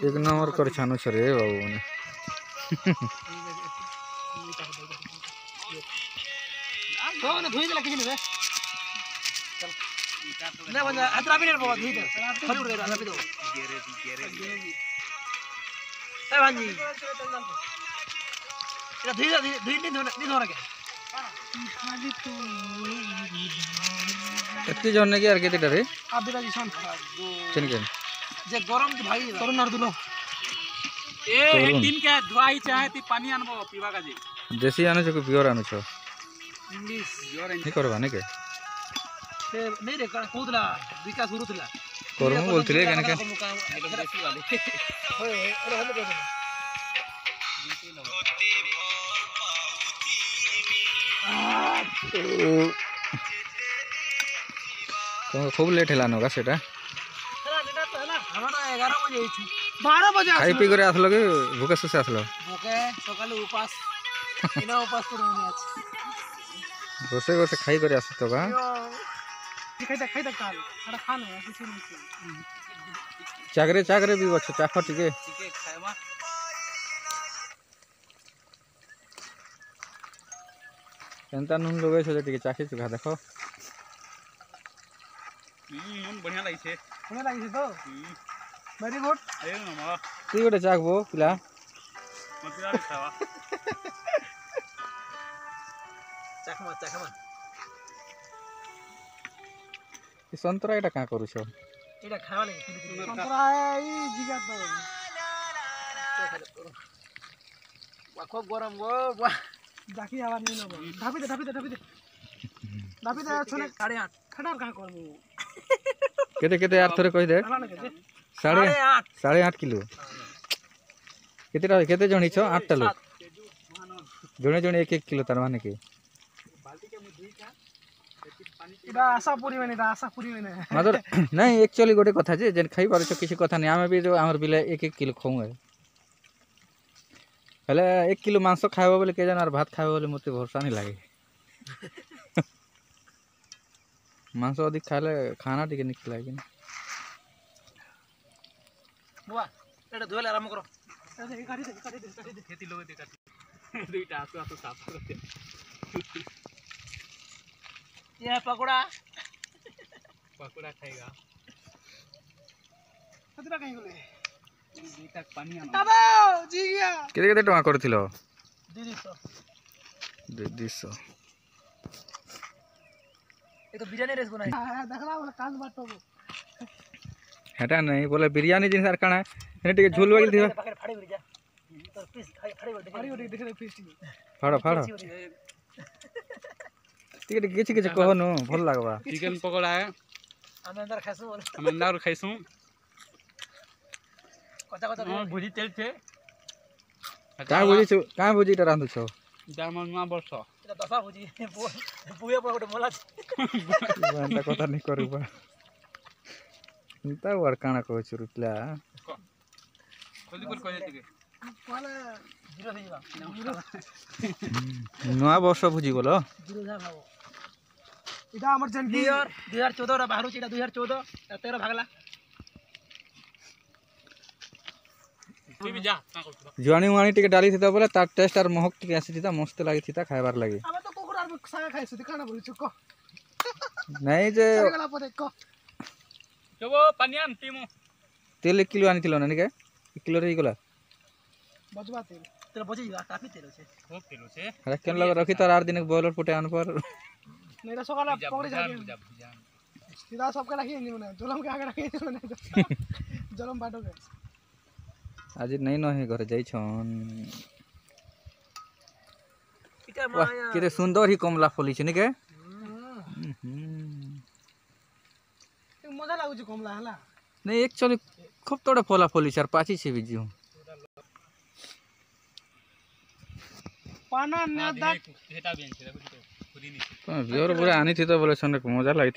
एक नंबर कर छानु छरे बाबू ने ना धोई देला किसी ने ना बंदा अतरा भी नहीं बाबा धोई दे खलूर दे अतरा भी दो ए भांजी ये धोई नहीं धोना के एत्ती जन्ने की यार केते डरे आप बेटा जी सुन चल के जे गरम के भाई तरुण नर दुलो ए एक दिन के धुआई चाहे ती पानी आनबो पीवा का जी देसी आनो छ कि प्योर आनो छ इंग्लिश प्योर नहीं करबा ने के से नहीं रे कोदला विकास शुरू थला करमु बोलथिले केने के एकदम देसी वाले होय अरे हम को तो खूब लेट हेलानो का सेटा हमारा 11 बजे 12 बजे खाई पी करे आसलो के भूखे से आसलो ओके सकाले उपास इना उपास करूनी आज गोसे गोसे खाई करे आस तो बा खाई काल अरे खाना है किसी नहीं चागरे भी बछ चाख टिके खायमा एंता नून लोगे छ टिके चाखी चुका देखो नून बढ़िया लागी छे हमें लागी तो वेरी गुड ए मामा ती गोटे चाखबो पिला मत यार खावा चखमा ई संतरा एटा का करू छ एटा खावा लागी संतरा है ई जिगा तो वाको गरम गो वाह जाकी आवाज नहीं लो ढापी दे छोने 8:30 खटार का करमु केते यार थोरे कहि दे 8.5 किलो केते जणी छ 8 टा लोग जणे 1 किलो तार माने के इदा आशा पूरी में मदर नहीं एक्चुअली गोटे कथा जे जेन खाई पारो छ किसी कथा नहीं आमे भी जो हमर बिले 1 किलो खाऊ है पहले 1 किलो मांस खाइबो बोले के जन और भात खाइबो बोले मते भरोसा नहीं लागे मांस अधिक खाले खाना टिके निकला कि बुआ एटा धोले आराम करो काटी दे खेती लोग दे काटी दुईटा आसु साफ करते ये पकोड़ा खाएगा कितना कहीं बोले दुईटा पानी आनो दादा जी गया केते टका करथिलो 200 ये तो बिरयानी रेस बनाई देखला वाला कान बाटो हेटा नहीं बोले बिरयानी जिन सर काना ने टिके झोल वाली दिबा पाके फाड़ी जा तो पीस फाड़ी देख रे पीस फाड़ो टिके किछि कहनो भल लागबा चिकन पकोड़ा है हम अंदर खासू हम अंदर खाइसु कता भुजी तेल छे का बुझी ता रांधु छो दामन मा वर्ष এটা দফা বুঝি বুয়ে পড়ে গোটে মোলা बांता कथा नहीं करूबा इंता वर काना कहू छु रुपला जल्दी कर कह देती पहले जीरो થઈ ଯିବା नवा वर्ष बुझी बोलो जीरो जा भाबो এটা আমার জানকি 2014 रा बाहर এটা 2014 13 भागला भी जा का करतो जुआनी वाणी टिके डाली थिता बोले ता टेस्ट और महक टिके आसी थिता मस्त लागि थिता खाइबार लागि আমি তো কুকুরার সাগা খাইছি কানা বলছো ক नहीं जे গলা পরে ক जबो पानियान टीमो तेल 1 किलो आनी थिलो ना के 1 किलो रही गला बजवा तेल तेल बजे जा काफी तेल আছে खूब तेल छे अरे केन लग रखी तो 8 दिन बॉयलर फुटे आन पर मेरा सकाला पकड़ी जाके सीधा सबके रखी नहीं मने जलम के आगे रखी मने जलम बाटो के आज नहीं न है घर जाई छन इटा वाह माया केते सुंदर ही कमला फली छ नि के मजा लागुछ कमला हला नहीं एक्चुअली खूब तोड़े फला फली सर पाची छे बिजू पाना ना दा हेटा बेन छे खुदी नहीं तो बियर पूरा आनी थी तो बोले सन मजा लगी